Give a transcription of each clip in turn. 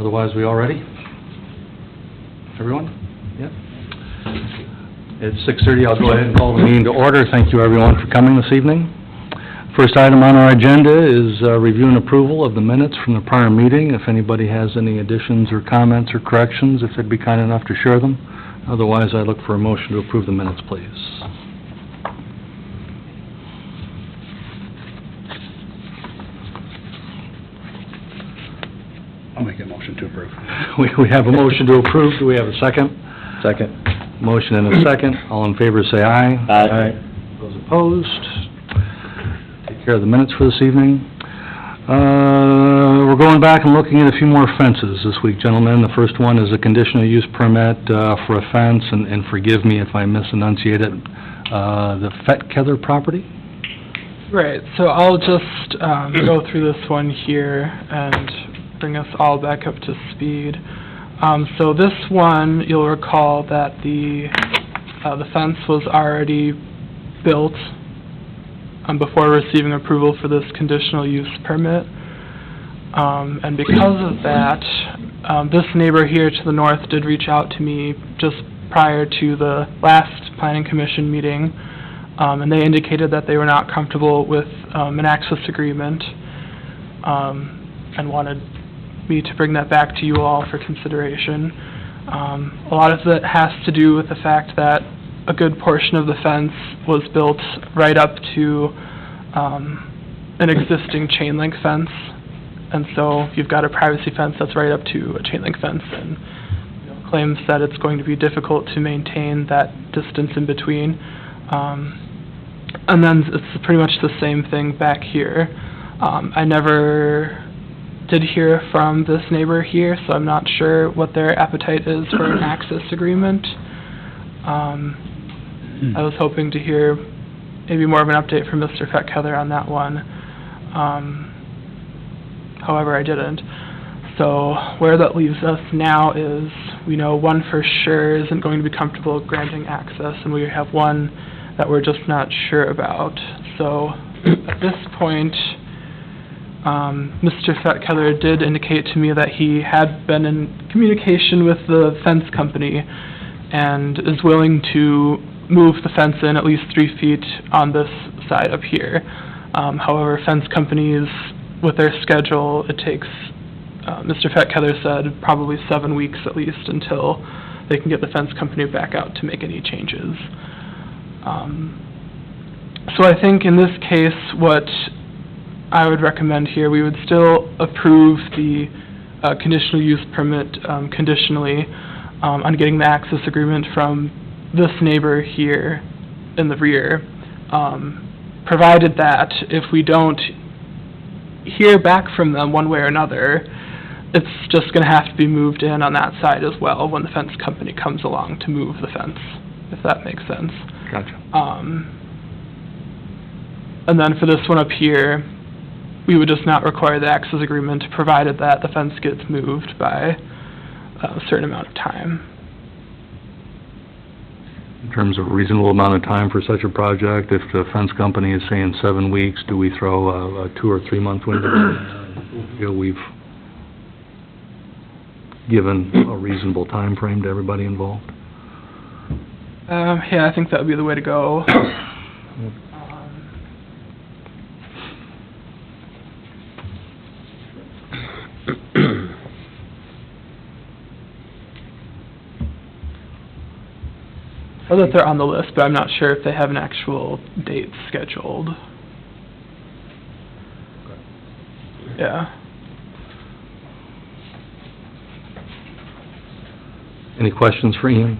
Otherwise, we all ready? Everyone? Yep. It's 6:30. I'll go ahead and call the meeting to order. Thank you, everyone, for coming this evening. First item on our agenda is review and approval of the minutes from the prior meeting. If anybody has any additions or comments or corrections, if they'd be kind enough to share them. Otherwise, I look for a motion to approve the minutes, please. I'll make a motion to approve. We have a motion to approve. Do we have a second? Second. Motion and a second. All in favor, say aye. Aye. Those opposed? Take care of the minutes for this evening. We're going back and looking at a few more fences this week, gentlemen. The first one is a conditional use permit for a fence, and forgive me if I misenunciate it, the Fettkeller property? Right, so I'll just go through this one here and bring us all back up to speed. So this one, you'll recall that the fence was already built before receiving approval for this conditional use permit. And because of that, this neighbor here to the north did reach out to me just prior to the last planning commission meeting, and they indicated that they were not comfortable with an access agreement, and wanted me to bring that back to you all for consideration. A lot of it has to do with the fact that a good portion of the fence was built right up to an existing chain link fence, and so you've got a privacy fence that's right up to a chain link fence, and claims that it's going to be difficult to maintain that distance in between. And then it's pretty much the same thing back here. I never did hear from this neighbor here, so I'm not sure what their appetite is for an access agreement. I was hoping to hear maybe more of an update from Mr. Fettkeller on that one. However, I didn't. So where that leaves us now is we know one for sure isn't going to be comfortable granting access, and we have one that we're just not sure about. So at this point, Mr. Fettkeller did indicate to me that he had been in communication with the fence company and is willing to move the fence in at least 3 feet on this side up here. However, fence companies, with their schedule, it takes, Mr. Fettkeller said, probably 7 weeks at least until they can get the fence company back out to make any changes. So I think in this case, what I would recommend here, we would still approve the conditional use permit conditionally on getting the access agreement from this neighbor here in the rear, provided that if we don't hear back from them one way or another, it's just going to have to be moved in on that side as well when the fence company comes along to move the fence, if that makes sense. Gotcha. And then for this one up here, we would just not require the access agreement, provided that the fence gets moved by a certain amount of time. In terms of a reasonable amount of time for such a project, if the fence company is saying 7 weeks, do we throw a 2 or 3 month window? We've given a reasonable time frame to everybody involved. Yeah, I think that would be the way to go. I know that they're on the list, but I'm not sure if they have an actual date scheduled. Yeah. Any questions for Ian?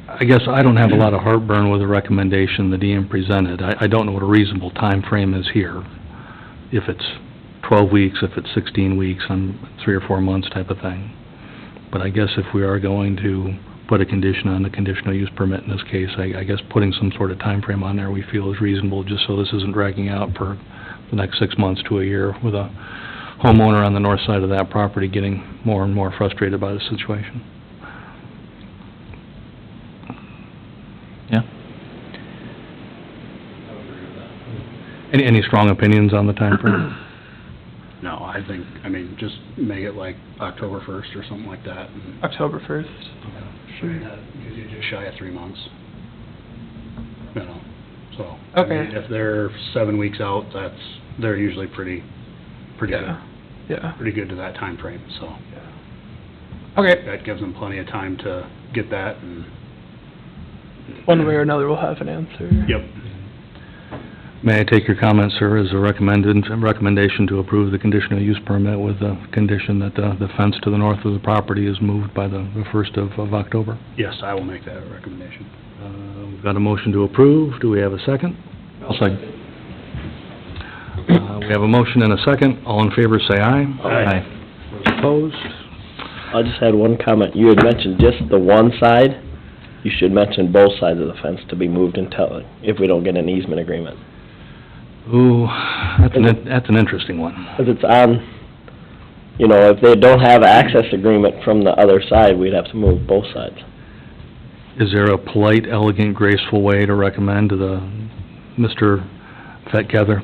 I guess I don't have a lot of heartburn with the recommendation that Ian presented. I don't know what a reasonable time frame is here. If it's 12 weeks, if it's 16 weeks, 3 or 4 months type of thing. But I guess if we are going to put a condition on the conditional use permit in this case, I guess putting some sort of time frame on there we feel is reasonable, just so this isn't dragging out for the next 6 months to a year with a homeowner on the north side of that property getting more and more frustrated by the situation. Any strong opinions on the timeframe? No, I think, just make it like October 1st or something like that. And October 1st? that gives you just shy of 3 months. So. Okay. If they're 7 weeks out, they're usually pretty good. Yeah. Pretty good to that time frame. So. Okay, That gives them plenty of time to get that and. one way or another we'll have an answer. Yep. May I take your comment, sir, as a recommendation to approve the conditional use permit with the condition that the fence to the north of the property is moved by the 1st of October? Yes, I will make that recommendation. We've got a motion to approve. Do we have a second? I'll second. We have a motion and a second. All in favor, say aye. Aye. Those opposed? I just had one comment. You had mentioned just the one side. You should mention both sides of the fence to be moved until, if we don't get an easement agreement. Ooh, that's an interesting one. Because it's on, if they don't have access agreement from the other side, we'd have to move both sides. Is there a polite, elegant, graceful way to recommend to Mr. Fettgether,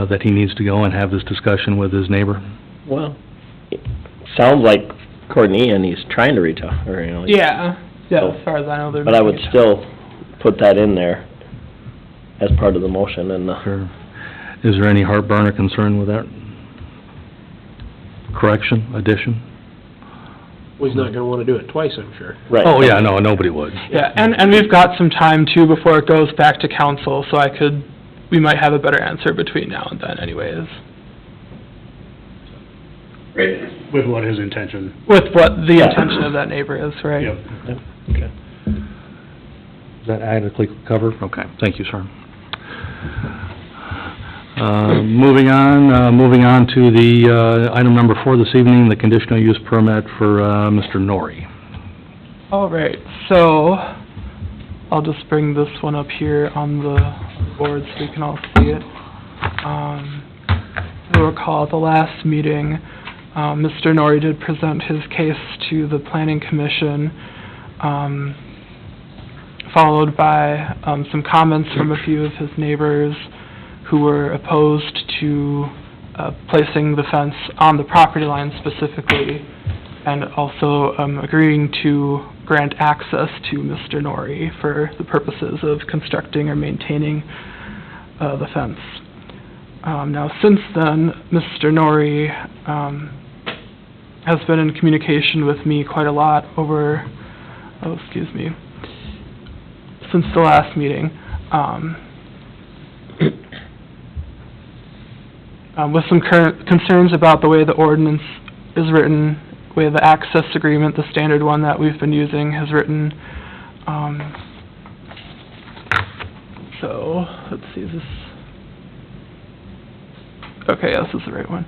that he needs to go and have this discussion with his neighbor? Well, it sounds like according to Ian, he's trying to reach out, or, Yeah, So- as far as I know, they're... But I would making it. still put that in there as part of the motion and Sure. Is there any heartburn or concern with that correction, addition? Well, he's not gonna wanna do it twice, I'm sure. right. Oh, yeah, no, nobody would. Yeah, and we've got some time too before it goes back to council, so we might have a better answer between now and then anyways. With what his intention. With what the intention of that neighbor is, right? Yep. Okay. Is that adequately covered? Okay, thank you, sir. Moving on to the, item number 4 this evening, the conditional use permit for, Mr. Norrie. All right, so I'll just bring this one up here on the board so you can all see it. You'll recall at the last meeting, Mr. Norrie did present his case to the planning commission, followed by some comments from a few of his neighbors who were opposed to placing the fence on the property line specifically, and also agreeing to grant access to Mr. Norrie for the purposes of constructing or maintaining the fence. Now, since then, Mr. Norrie has been in communication with me quite a lot since the last meeting, with some current concerns about the way the ordinance is written, the way the access agreement, the standard one that we've been using, is written. So, let's see, is this... Okay, yeah, this is the right one.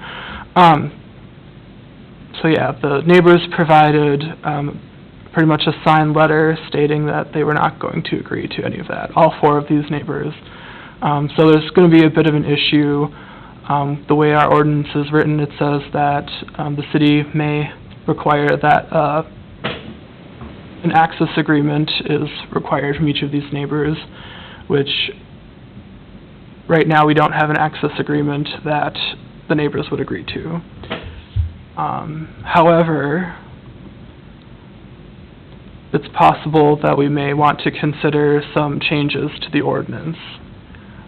So yeah, the neighbors provided pretty much a signed letter stating that they were not going to agree to any of that, all 4 of these neighbors. So there's going to be a bit of an issue. The way our ordinance is written, it says that the city may require that an access agreement is required from each of these neighbors, which right now we don't have an access agreement that the neighbors would agree to. However, it's possible that we may want to consider some changes to the ordinance.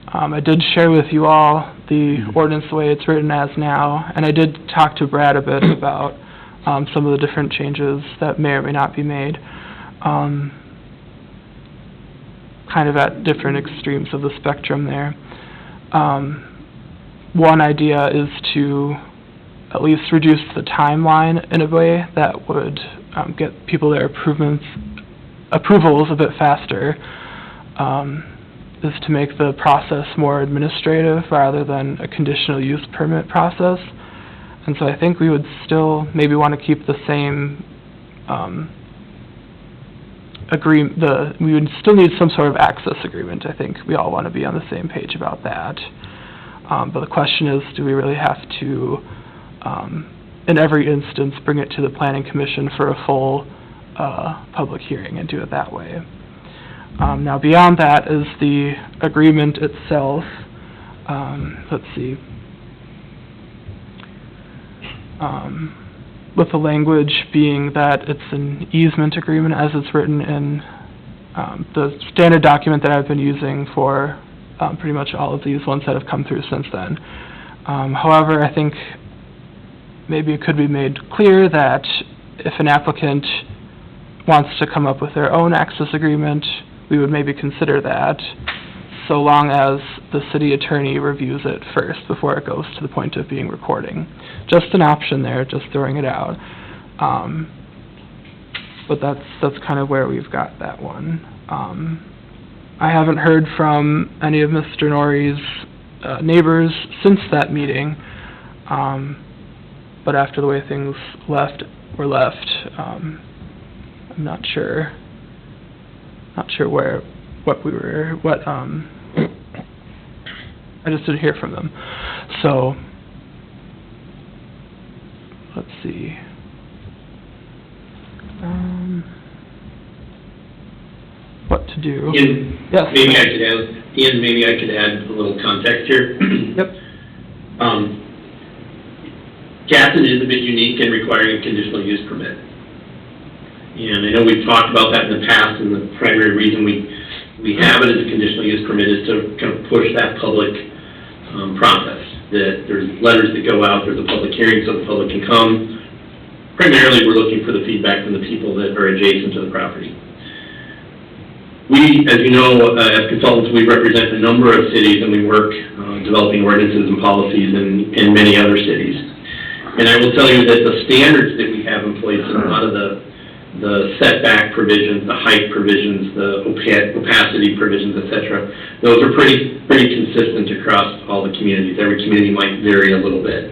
I did share with you all the ordinance the way it's written as now, and I did talk to Brad a bit about some of the different changes that may or may not be made, kind of at different extremes of the spectrum there. One idea is to at least reduce the timeline in a way that would get people their approvals a bit faster, is to make the process more administrative rather than a conditional use permit process. And so I think we would still maybe want to keep the same we would still need some sort of access agreement. I think we all want to be on the same page about that. But the question is, do we really have to, in every instance, bring it to the planning commission for a full public hearing and do it that way? Now, beyond that is the agreement itself. let's see. With the language being that it's an easement agreement as it's written in, the standard document that I've been using for, pretty much all of these ones that have come through since then. However, I think maybe it could be made clear that if an applicant wants to come up with their own access agreement, we would maybe consider that, so long as the city attorney reviews it first before it goes to the point of being recording. Just an option there, just throwing it out. But that's kind of where we've got that one. I haven't heard from any of Mr. Norrie's neighbors since that meeting, but after the way things were left, I'm not sure I just didn't hear from them. So, let's see. What to do? Ian, Yes. maybe I could add a little context here. Yep. Gaston is a bit unique in requiring a conditional use permit. And I know we've talked about that in the past, and the primary reason we have it as a conditional use permit is to kind of push that public process. That there's letters that go out, there's a public hearing so the public can come. Primarily, we're looking for the feedback from the people that are adjacent to the property. We, as you know, as consultants, we represent a number of cities, and we work developing ordinances and policies in many other cities. And I will tell you that the standards that we have in place in a lot of the setback provisions, the height provisions, the opacity provisions, et cetera, those are pretty consistent across all the communities. Every community might vary a little bit.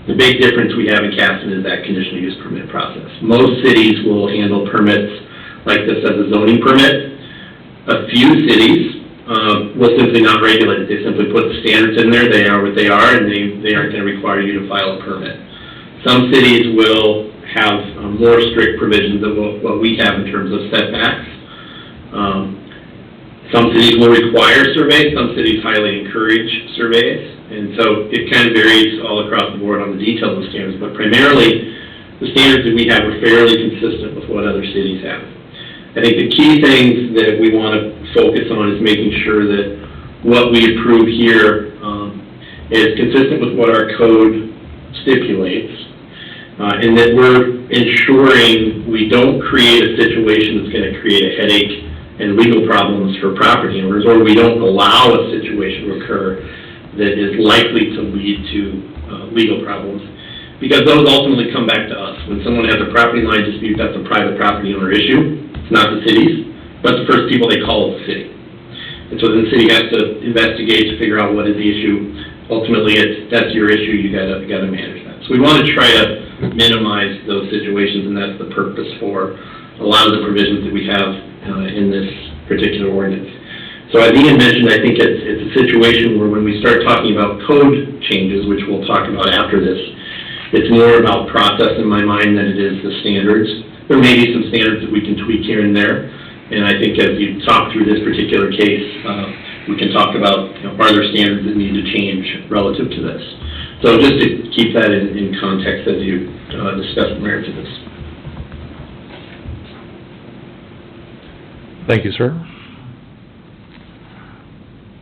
The big difference we have in Caston is that conditional use permit process. Most cities will handle permits like this as a zoning permit. A few cities will simply not regulate it. They simply put the standards in there, they are what they are, and they aren't going to require you to file a permit. Some cities will have more strict provisions than what we have in terms of setbacks. Some cities will require surveys, some cities highly encourage surveys, and so it kind of varies all across the board on the details of standards, but primarily the standards that we have are fairly consistent with what other cities have. I think the key things that we want to focus on is making sure that what we approve here is consistent with what our code stipulates, and that we're ensuring we don't create a situation that's going to create a headache and legal problems for property owners, or we don't allow a situation to occur that is likely to lead to legal problems, because those ultimately come back to us. When someone has a property line dispute, that's a private property owner issue. It's not the city's, but the first people they call is the city. And so the city has to investigate to figure out what is the issue. Ultimately, that's your issue, you gotta manage that. So we want to try to minimize those situations, and that's the purpose for a lot of the provisions that we have in this particular ordinance. So as Ian mentioned, I think it's a situation where when we start talking about code changes, which we'll talk about after this, it's more about process in my mind than it is the standards. There may be some standards that we can tweak here and there, and I think as you talk through this particular case, we can talk about, are there standards that need to change relative to this. So just to keep that in context as you discuss the merits of this. Thank you, sir.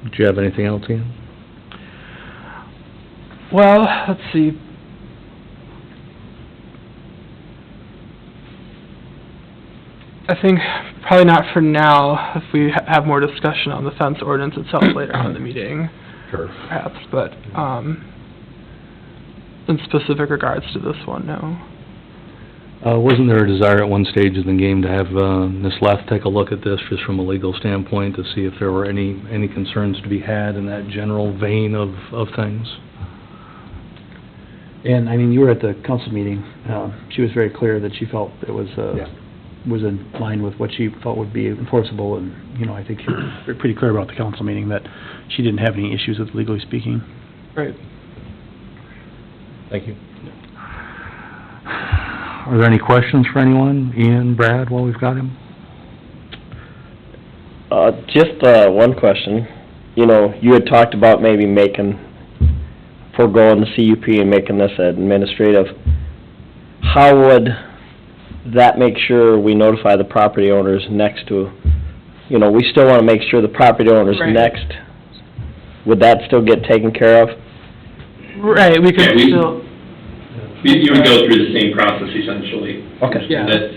Do you have anything else, Ian? Well, let's see. I think probably not for now, if we have more discussion on the fence ordinance itself later on in the meeting, Sure. perhaps, but, in specific regards to this one, no. Wasn't there a desire at one stage in the game to have Ms. Left take a look at this just from a legal standpoint to see if there were any concerns to be had in that general vein of things? And, I mean, you were at the council meeting, she was very clear that she felt it was, was in line with what she felt would be enforceable, and, I think she was pretty clear about the council meeting that she didn't have any issues with legally speaking. Right. Thank you. Are there any questions for anyone? Ian, Brad, while we've got him? Just one question. you know, you had talked about maybe foregoing the CUP and making this administrative. How would that make sure we notify the property owners next to, you know, we still wanna make sure the property owners Right. next, would that still get taken care of? Right, we could Yeah, we- still, You would go through the same process essentially. Okay. Yeah.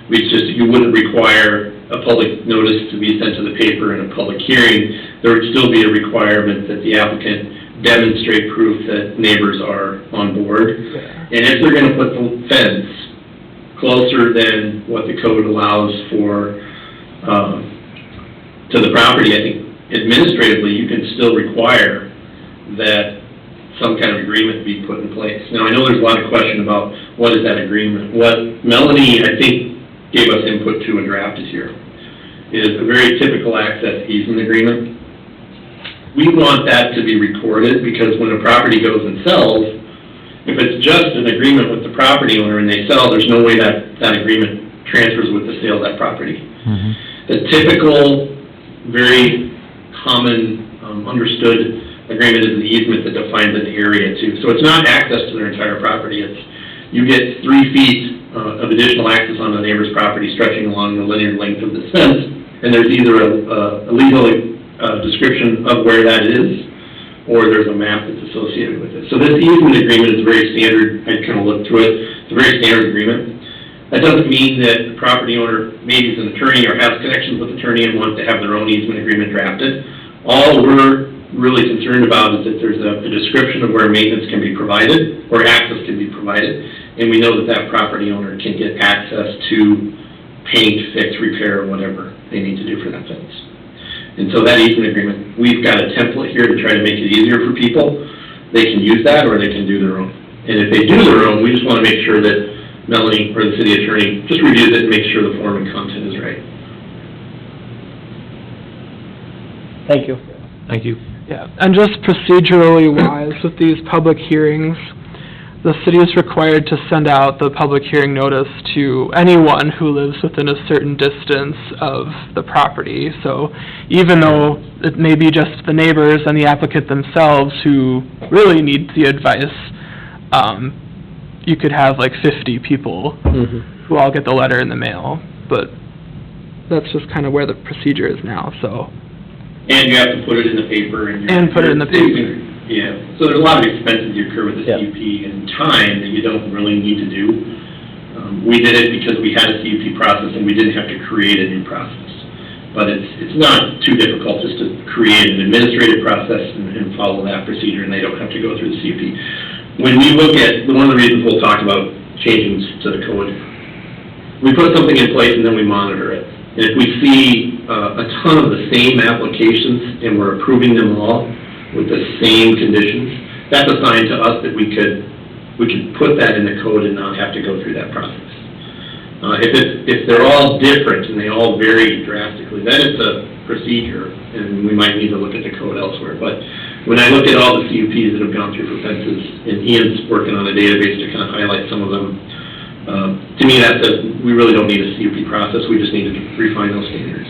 You wouldn't require a public notice to be sent to the paper in a public hearing. There would still be a requirement that the applicant demonstrate proof that neighbors are on board. And if they're gonna put the fence closer than what the code allows for, to the property, I think administratively, you can still require that some kind of agreement be put in place. Now, I know there's a lot of question about what is that agreement. What Melanie, I think, gave us input to and drafted here is a very typical access easement agreement. We want that to be recorded because when a property goes and sells, if it's just an agreement with the property owner and they sell, there's no way that agreement transfers with the sale of that property. The typical, very common, understood agreement is an easement that defines an area too. So it's not access to their entire property, it's, you get 3 feet of additional access on the neighbor's property stretching along the linear length of the fence, and there's either a legal description of where that is, or there's a map that's associated with it. So this easement agreement is very standard. I kind of looked through it. It's a very standard agreement. That doesn't mean that the property owner maybe is an attorney or has connections with attorney and wants to have their own easement agreement drafted. All we're really concerned about is that there's a description of where maintenance can be provided, or access can be provided, and we know that that property owner can get access to paint, fix, repair, whatever they need to do for that fence. And so that easement agreement, we've got a template here to try to make it easier for people. They can use that, or they can do their own. And if they do their own, we just want to make sure that Melanie, or the city attorney, just reviews it and makes sure the form and content is right. Thank you. Thank you. yeah. And just procedurally wise, with these public hearings, the city is required to send out the public hearing notice to anyone who lives within a certain distance of the property. So even though it may be just the neighbors and the applicant themselves who really need the advice, you could have like 50 people who all get the letter in the mail. But that's just kind of where the procedure is now, so. And you have to put it in the paper and you're... And put it in the paper. Yeah, so there's a lot of expenses you incur with the Yeah. CUP and time that you don't really need to do. We did it because we had a CUP process and we didn't have to create a new process. But it's not too difficult just to create an administrative process and follow that procedure, and they don't have to go through the CUP. When we look at, one of the reasons we'll talk about changes to the code, we put something in place and then we monitor it. And if we see a ton of the same applications and we're approving them all with the same conditions, that's a sign to us that we could put that in the code and not have to go through that process. If they're all different and they all vary drastically, then it's a procedure, and we might need to look at the code elsewhere. But when I look at all the CUPs that have gone through for fences, and Ian's working on a database to kind of highlight some of them, to me that says we really don't need a CUP process, we just need to refine those standards.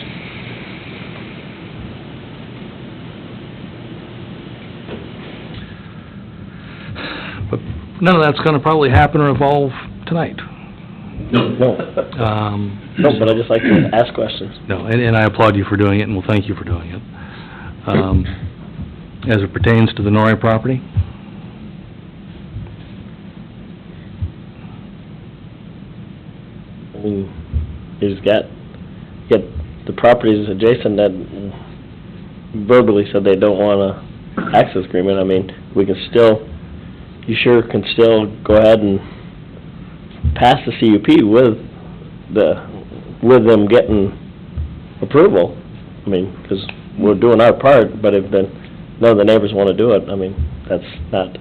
But none of that's gonna probably happen or evolve tonight. No. No, no, but I just like to ask questions. No, and I applaud you for doing it, and we'll thank you for doing it. As it pertains to the Norrie property? I mean, he's got the properties adjacent that verbally said they don't want a access agreement. I mean, we can still, you sure can still go ahead and pass the CUP with them getting approval. I mean, because we're doing our part, but if none of the neighbors want to do it, I mean, that's not,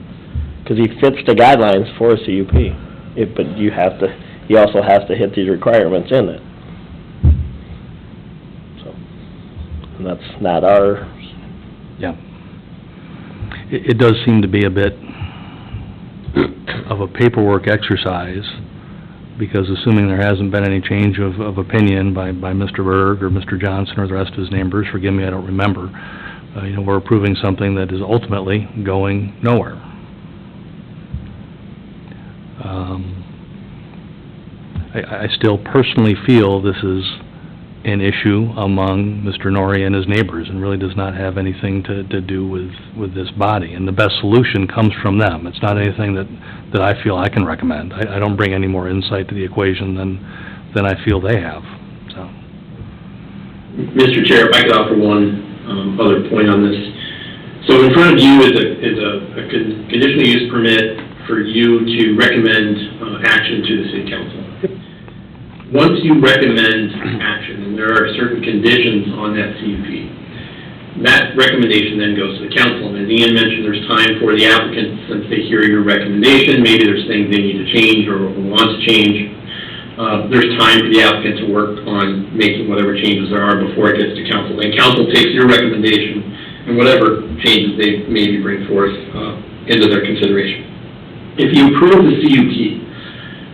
because he fits the guidelines for a CUP. But he also has to hit these requirements in it. So, and that's not our... Yeah. It does seem to be a bit of a paperwork exercise, because assuming there hasn't been any change of opinion by Mr. Berg or Mr. Johnson or the rest of his neighbors, forgive me, I don't remember, we're approving something that is ultimately going nowhere. I still personally feel this is an issue among Mr. Norrie and his neighbors, and really does not have anything to do with this body. And the best solution comes from them. It's not anything that I feel I can recommend. I don't bring any more insight to the equation than I feel they have, so. Mr. Chair, if I could offer one other point on this. So in front of you is a conditional use permit for you to recommend action to the city council. Once you recommend action, and there are certain conditions on that CUP, that recommendation then goes to the council. And as Ian mentioned, there's time for the applicant, since they hear your recommendation, maybe there's things they need to change or want to change. There's time for the applicant to work on making whatever changes there are before it gets to council. And council takes your recommendation and whatever changes they maybe bring forth into their consideration. If you approve the CUP,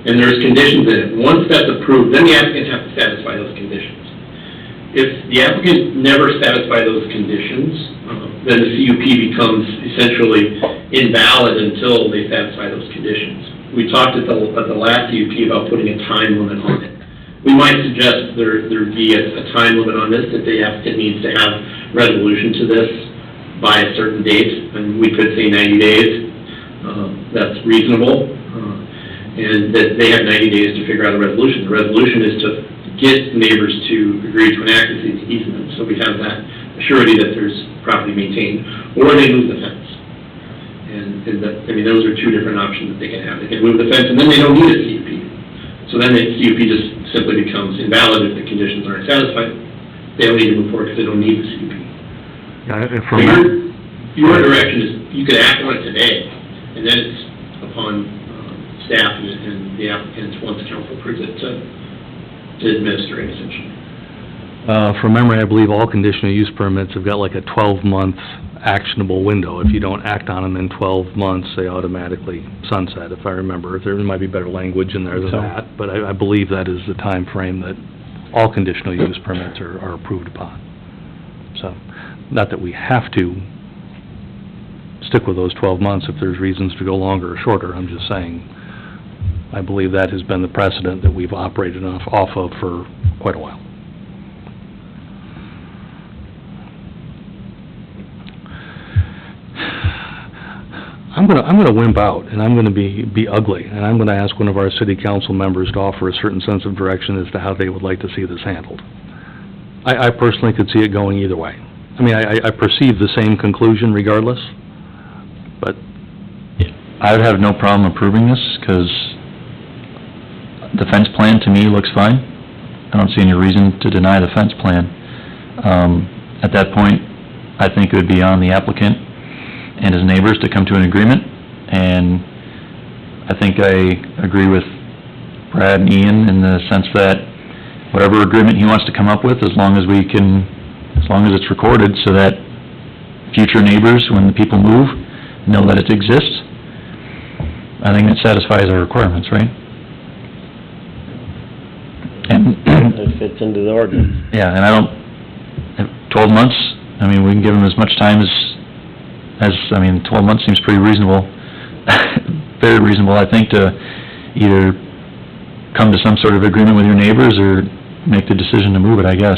and there's conditions in it, once that's approved, then the applicant has to satisfy those conditions. If the applicant never satisfies those conditions, then the CUP becomes essentially invalid until they satisfy those conditions. We talked at the last CUP about putting a time limit on it. We might suggest there be a time limit on this, that the applicant needs to have resolution to this by a certain date, and we could say 90 days. That's reasonable, and that they have 90 days to figure out a resolution. The resolution is to get neighbors to agree to an access easement, so we have that surety that there's property maintained, or they move the fence. And that, those are two different options that they can have. They can move the fence, and then they don't need a CUP. So then the CUP just simply becomes invalid if the conditions aren't satisfied. They don't need to move forward because they don't need the CUP. Yeah, So your direction is, you could act on it today, and then it's upon staff and the applicants, once council approves it, to administer it, essentially. From memory, I believe all conditional use permits have got like a 12-month actionable window. If you don't act on them in 12 months, they automatically sunset, if I remember. There might be better language in there than that, but I believe that is the time frame that all conditional use permits are approved upon. So, not that we have to stick with those 12 months if there's reasons to go longer or shorter. I'm just saying, I believe that has been the precedent that we've operated off of for quite a while. I'm gonna wimp out, and I'm gonna be ugly, and I'm gonna ask one of our city council members to offer a certain sense of direction as to how they would like to see this handled. I personally could see it going either way. I perceive the same conclusion regardless, but... I would have no problem approving this, because the fence plan to me looks fine. I don't see any reason to deny the fence plan. At that point, I think it would be on the applicant and his neighbors to come to an agreement, and I think I agree with Brad and Ian in the sense that whatever agreement he wants to come up with, as long as it's recorded, so that future neighbors, when the people move, know that it exists, I think that satisfies our requirements, right? And It fits into the ordinance. yeah, and 12 months, we can give them as much time as 12 months seems pretty reasonable, very reasonable, I think, to either come to some sort of agreement with your neighbors or make the decision to move it, I guess,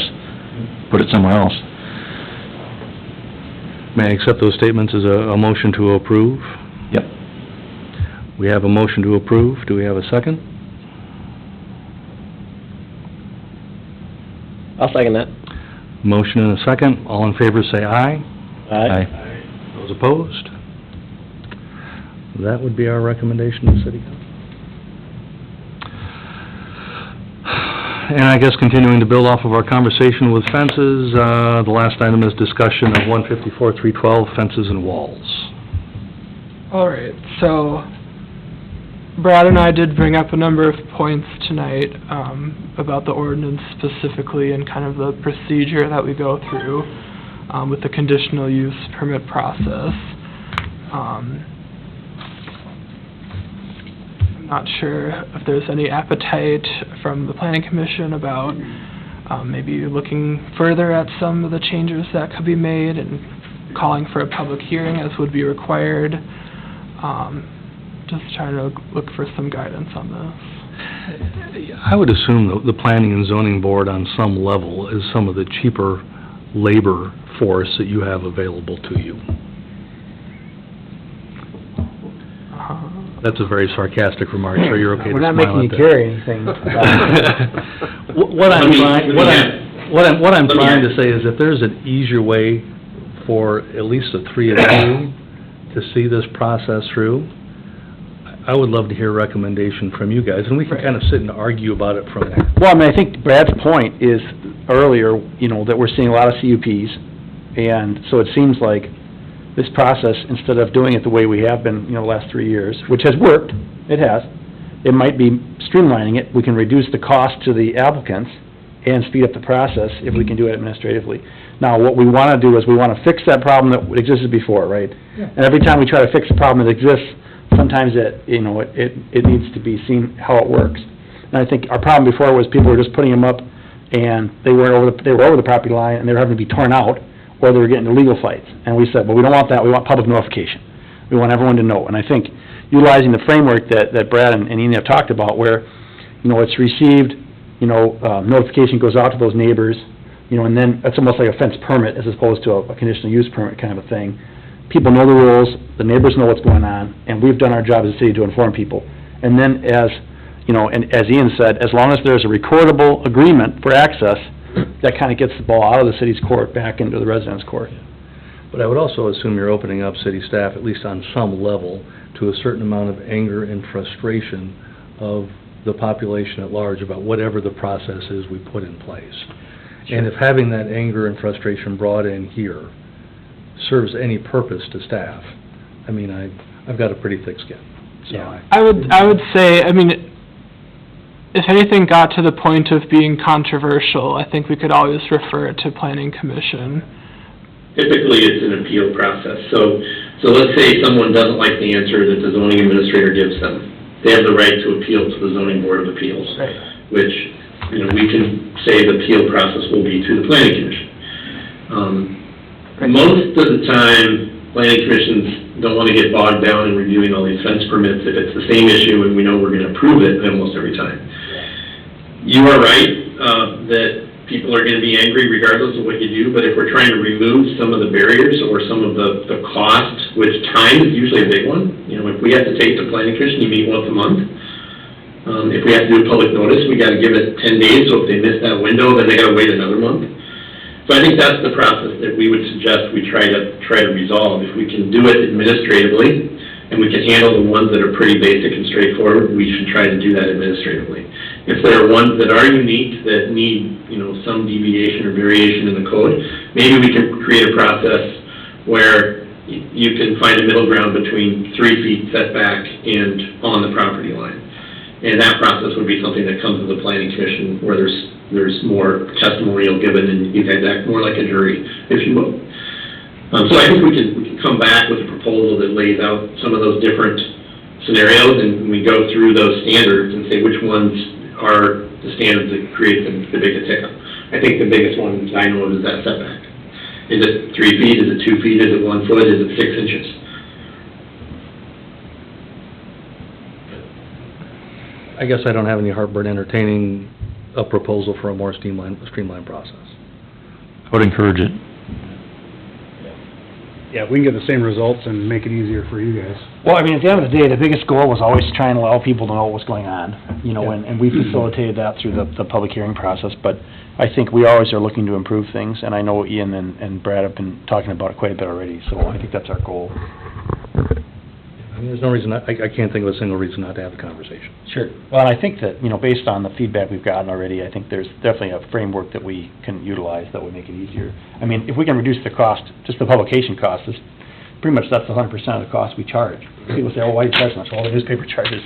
put it somewhere else. May I accept those statements as a motion to approve? Yep. We have a motion to approve. Do we have a second? I'll second that. Motion and a second. All in favor say aye. Aye. Those opposed? That would be our recommendation to City Council. And I guess continuing to build off of our conversation with fences, the last item is discussion of 154-312, fences and walls. All right, so Brad and I did bring up a number of points tonight about the ordinance specifically and kind of the procedure that we go through with the conditional use permit process. I'm not sure if there's any appetite from the planning commission about maybe looking further at some of the changes that could be made and calling for a public hearing as would be required. Just trying to look for some guidance on this. I would assume the planning and zoning board on some level is some of the cheaper labor force that you have available to you. That's a very sarcastic remark, so you're okay to We're not smile making you at carry anything. that. What I'm trying to say is if there's an easier way for at least the three of you to see this process through, I would love to hear a recommendation from you guys, and we can kind of sit and argue about it from there. Well, I mean, I think Brad's point is earlier, that we're seeing a lot of CUPs, and so it seems like this process, instead of doing it the way we have been, the last 3 years, which has worked, it has, it might be streamlining it. We can reduce the cost to the applicants and speed up the process if we can do it administratively. Now, what we want to do is we want to fix that problem that existed before, right? And every time we try to fix a problem that exists, sometimes it needs to be seen how it works. And I think our problem before was people were just putting them up, and they were over the property line, and they were having to be torn out, or they were getting into legal fights. And we said, well, we don't want that, we want public notification. We want everyone to know. And I think utilizing the framework that Brad and Ian have talked about, where, it's received, notification goes out to those neighbors, and then it's almost like a fence permit as opposed to a conditional use permit kind of a thing. People know the rules, the neighbors know what's going on, and we've done our job as a city to inform people. And then as Ian said, as long as there's a recordable agreement for access, that kind of gets the ball out of the city's court back into the residents' court. But I would also assume you're opening up city staff, at least on some level, to a certain amount of anger and frustration of the population at large about whatever the process is we put in place. And if having that anger and frustration brought in here serves any purpose to staff, I mean, I've got a pretty thick skin. So Yeah. I would say, if anything got to the point of being controversial, I think we could always refer it to Planning Commission. Typically, it's an appeal process. So let's say someone doesn't like the answer that the zoning administrator gives them. They have the right to appeal to the zoning board of appeals, which, we can say the appeal process will be to the planning commission. Most of the time, planning commissions don't want to get bogged down in reviewing all these fence permits if it's the same issue and we know we're going to approve it almost every time. You are right, that people are going to be angry regardless of what you do, but if we're trying to remove some of the barriers or some of the cost, which time is usually a big one. If we have to take the planning commission, you meet once a month. If we have to do a public notice, we got to give it 10 days, so if they miss that window, then they got to wait another month. So I think that's the process that we would suggest we try to resolve. If we can do it administratively, and we can handle the ones that are pretty basic and straightforward, we should try to do that administratively. If there are ones that are unique, that need, some deviation or variation in the code, maybe we can create a process where you can find a middle ground between 3 feet setback and on the property line. And that process would be something that comes to the planning commission, where there's more testimonial given, and you guys act more like a jury, if you will. So I think we can come back with a proposal that lays out some of those different scenarios, and we go through those standards and say which ones are the standards that create the biggest hiccup. I think the biggest one I know of is that setback. Is it 3 feet? Is it 2 feet? Is it 1 foot? Is it 6 inches? I guess I don't have any heartburn entertaining a proposal for a more streamlined process. I would encourage it. Yeah, we can get the same results and make it easier for you guys. Well, at the end of the day, the biggest goal was always trying to allow people to know what's going on, and we facilitated that through the public hearing process, but I think we always are looking to improve things, and I know Ian and Brad have been talking about it quite a bit already, so I think that's our goal. There's no reason, I can't think of a single reason not to have a conversation. Sure. Well, and I think that, based on the feedback we've gotten already, I think there's definitely a framework that we can utilize that would make it easier. If we can reduce the cost, just the publication cost, is pretty much that's 100% of the cost we charge. People say, oh, why do you charge so much? Well, the newspaper charges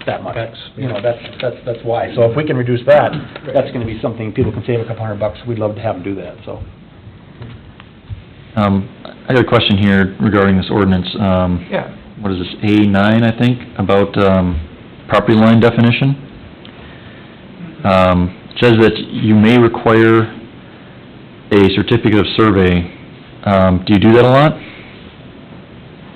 that much. That's why. So if we can reduce that, that's gonna be something, people can save a couple $100. We'd love to have them do that, so. I got a question here regarding this ordinance. Yeah. What is this, A9, I think, about property line definition? It says that you may require a certificate of survey Do you do that a lot?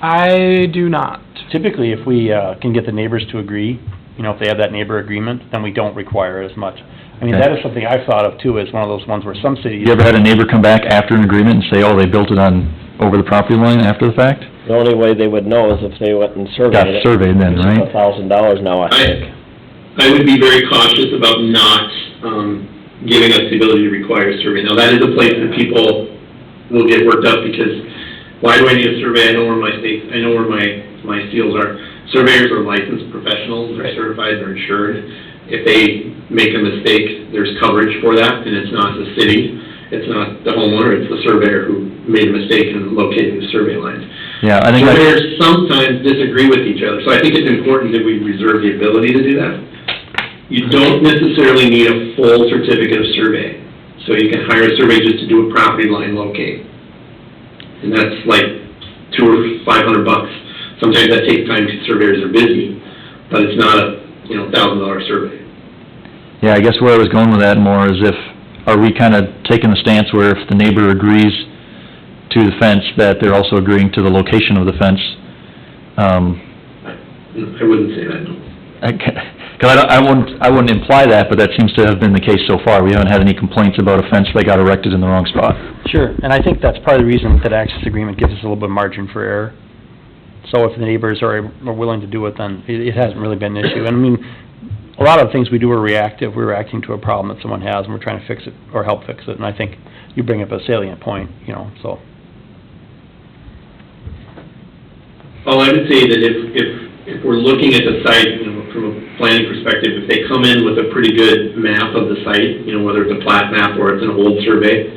I do not. Typically, if we, can get the neighbors to agree, you know, if they have that neighbor agreement, then we don't require as much. I mean, that is something I've thought of too, as one of those ones where some cities... You ever had a neighbor come back after an agreement and say, oh, they built it on, over the property line after the fact? The only way they would know is if they went and surveyed Got it. surveyed then, right? It's $1,000 now, I think. I would be very cautious about not, giving us the ability to require a survey. Now, that is a place that people will get worked up because, why do I need a survey? I know where my stakes, I know where my seals are. Surveyors are licensed professionals, they're certified, they're insured. If they make a mistake, there's coverage for that, and it's not the city, it's not the homeowner, it's the surveyor who made a mistake in locating the survey lines. Yeah, I think Surveyors sometimes disagree with each other, so I think it's important that we reserve the ability to do that. You don't necessarily need a full certificate of survey, so you can hire a surveyor just to do a property line locate. And that's like $200 or $500. Sometimes that takes time because surveyors are busy, but it's not a, $1,000 survey. Yeah, I guess where I was going with that more is are we kind of taking the stance where if the neighbor agrees to the fence, that they're also agreeing to the location of the fence? I wouldn't say that, no. Because I wouldn't imply that, but that seems to have been the case so far. We haven't had any complaints about a fence that got erected in the wrong spot. Sure, and I think that's part of the reason that access agreement gives us a little bit of margin for error. So if the neighbors are willing to do it, then it hasn't really been an issue. And I mean, a lot of the things we do are reactive. We're reacting to a problem that someone has, and we're trying to fix it, or help fix it. And I think you bring up a salient point, so. Well, I would say that if we're looking at the site, from a planning perspective, if they come in with a pretty good map of the site, whether it's a plat map or it's an old survey,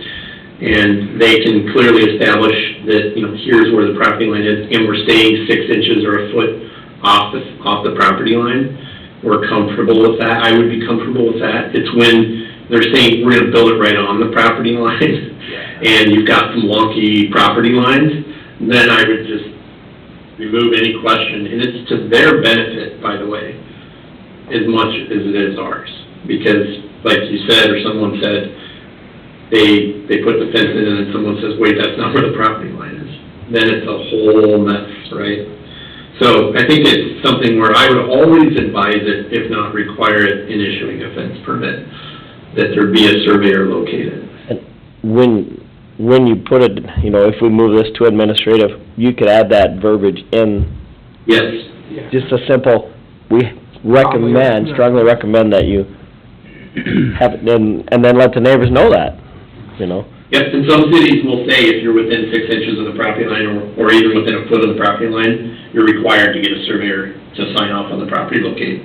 and they can clearly establish that, here's where the property line is, and we're staying 6 inches or a foot off the property line, we're comfortable with that. I would be comfortable with that. It's when they're saying, we're gonna build it right on the property line, and you've got some wonky property lines, then I would just remove any question, and it's to their benefit, by the way, as much as it is ours. Because, like you said, or someone said, they put the fence in and then someone says, wait, that's not where the property line is. Then it's a whole mess, right? So I think it's something where I would always advise it, if not require it in issuing a fence permit, that there be a surveyor located. And when you put it, if we move this to administrative, you could add that verbiage in. Yes. Just a simple, we recommend, strongly recommend that you have it, and then let the neighbors know that, Yep, and some cities will say if you're within 6 inches of the property line, or even within a foot of the property line, you're required to get a surveyor to sign off on the property locate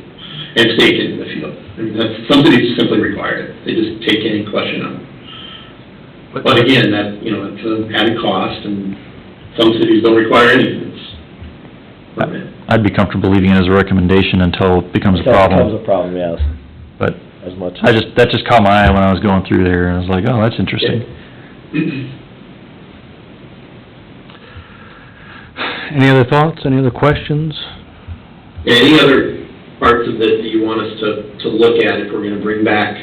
and stake it in the field. I mean, some cities simply require it. They just take any question out. But again, that, it's an added cost, and some cities don't require anything. I'd be comfortable leaving it as a recommendation until it becomes a Until it problem. becomes a problem, yes, But as much. that just caught my eye when I was going through there, and I was like, oh, that's interesting. Any other thoughts, any other questions? Any other parts of this that you want us to look at if we're gonna bring back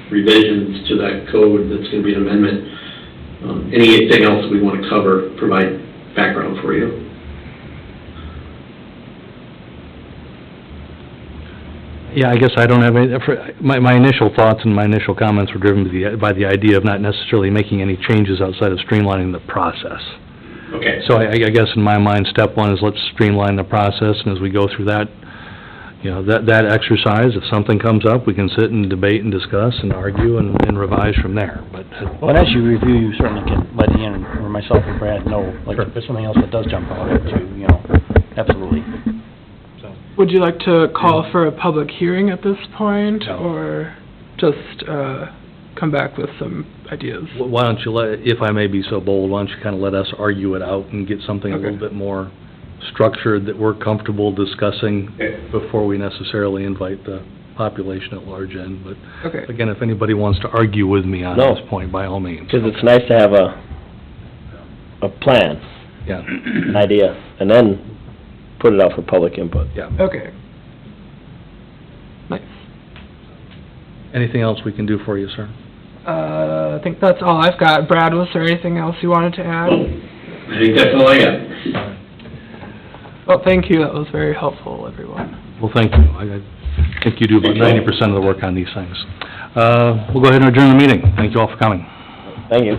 revisions to that code that's gonna be an amendment? Anything else we wanna cover, provide background for you? Yeah, I guess I don't have any, my initial thoughts and my initial comments were driven by the idea of not necessarily making any changes outside of streamlining the process. Okay. So I guess in my mind, step one is let's streamline the process, and as we go through that, that exercise, if something comes up, we can sit and debate and discuss and argue and revise from there, but... Well, as you review, you certainly can let Ian or myself or Brad know, like, if there's something else that does jump out at you, absolutely. Would you like to call for a public hearing at this point, or just come back with some ideas? Why don't you if I may be so bold, why don't you kind of let us argue it out and get something a little bit more structured that we're comfortable discussing before we necessarily invite the population at large in, but again, if anybody wants to argue with me on this point, by all means. Because it's nice to have a plan. Yeah. An idea, and then put it out for public input. Yeah. Okay. Nice. Anything else we can do for you, sir? I think that's all I've got. Brad, was there anything else you wanted to add? I think that's all I got. Well, thank you, that was very helpful, everyone. Well, thank you. I think you do about 90% of the work on these things. We'll go ahead and adjourn the meeting. Thank you all for coming. Thank you.